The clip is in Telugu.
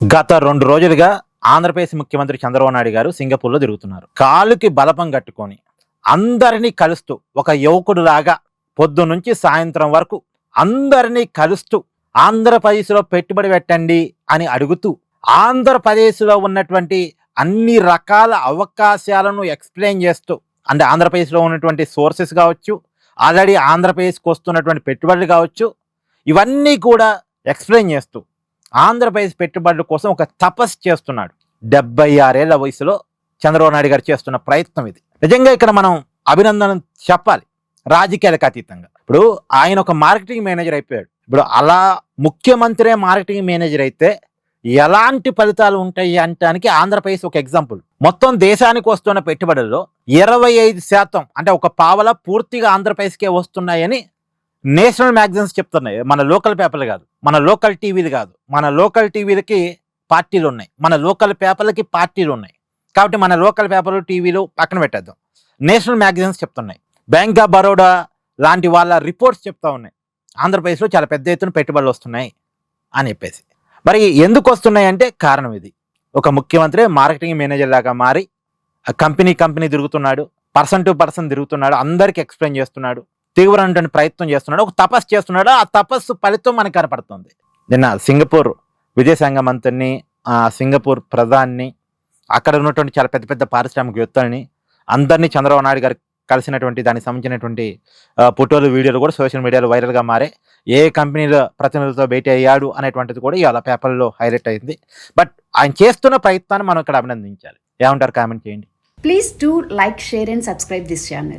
గత 2 రోజులుగా ఆంధ్రప్రదేశ్ ముఖ్యమంత్రి చంద్రబాబు నాయుడు గారు సింగపూర్లో తిరుగుతున్నారు. కాలుకి బలపం కట్టుకొని అందరినీ కలుస్తూ ఒక యువకుడులాగా పొద్దునుంచి సాయంత్రం వరకు అందరినీ కలుస్తూ ఆంధ్రప్రదేశ్లో పెట్టుబడి పెట్టండి అని అడుగుతూ ఆంధ్రప్రదేశ్లో ఉన్నటువంటి అన్ని రకాల అవకాశాలను ఎక్స్ప్లెయిన్ చేస్తూ అంటే ఆంధ్రప్రదేశ్లో ఉన్నటువంటి సోర్సెస్ కావచ్చు, ఆల్రెడీ ఆంధ్రప్రదేశ్కి వస్తున్నటువంటి పెట్టుబడులు కావచ్చు, ఇవన్నీ కూడా ఎక్స్ప్లెయిన్ చేస్తూ ఆంధ్రప్రదేశ్ పెట్టుబడుల కోసం ఒక తపస్సు చేస్తున్నాడు. 76 ఏళ్ల వయసులో చంద్రబాబు నాయుడు గారు చేస్తున్న ప్రయత్నం ఇది. నిజంగా ఇక్కడ మనం అభినందన చెప్పాలి, రాజకీయాలకు అతీతంగా. ఇప్పుడు ఆయన ఒక మార్కెటింగ్ మేనేజర్ అయిపోయాడు. ఇప్పుడు అలా ముఖ్యమంత్రి మార్కెటింగ్ మేనేజర్ అయితే ఎలాంటి ఫలితాలు ఉంటాయి అంటానికి ఆంధ్రప్రదేశ్ ఒక ఎగ్జాంపుల్. మొత్తం దేశానికి వస్తున్న పెట్టుబడుల్లో 25% అంటే ఒక పావల పూర్తిగా ఆంధ్రప్రదేశ్కే వస్తున్నాయని నేషనల్ మ్యాగజైన్స్ చెప్తున్నాయి. మన లోకల్ పేపర్లు కాదు, మన లోకల్ టీవీలు కాదు. మన లోకల్ టీవీలకి పార్టీలు ఉన్నాయి, మన లోకల్ పేపర్లకి పార్టీలు ఉన్నాయి. కాబట్టి మన లోకల్ పేపర్లు టీవీలు పక్కన పెట్టేద్దాం. నేషనల్ మ్యాగజైన్స్ చెప్తున్నాయి, బ్యాంక్ ఆఫ్ బరోడా లాంటి వాళ్ళ రిపోర్ట్స్ చెప్తా ఉన్నాయి ఆంధ్రప్రదేశ్లో చాలా పెద్ద ఎత్తున పెట్టుబడులు వస్తున్నాయి అని చెప్పేసి. మరి ఎందుకు వస్తున్నాయి అంటే కారణం ఇది. ఒక ముఖ్యమంత్రి మార్కెటింగ్ మేనేజర్ లాగా మారి కంపెనీ తిరుగుతున్నాడు, పర్సన్ టు పర్సన్ తిరుగుతున్నాడు, అందరికి ఎక్స్ప్లెయిన్ చేస్తున్నాడు, తీవ్రమైనటువంటి ప్రయత్నం చేస్తున్నాడు, ఒక తపస్సు చేస్తున్నాడు. ఆ తపస్సు ఫలితం మనకు కనపడుతుంది. నిన్న సింగపూర్ విదేశాంగ మంత్రిని, సింగపూర్ ప్రధాని, అక్కడ ఉన్నటువంటి చాలా పెద్ద పెద్ద పారిశ్రామికవేత్తలని అందరినీ చంద్రబాబు నాయుడు గారు కలిసినటువంటి దానికి సంబంధించినటువంటి ఫోటోలు, వీడియోలు కూడా సోషల్ మీడియాలో వైరల్గా మారే. ఏ కంపెనీల ప్రతినిధులతో భేటీ అయ్యాడు అనేటువంటిది కూడా ఇవాళ పేపర్లో హైలైట్ అయింది. బట్ ఆయన చేస్తున్న ప్రయత్నాన్ని మనం ఇక్కడ అభినందించాలి. ఏమంటారు? కామెంట్ చేయండి. Please do like, share and subscribe this channel.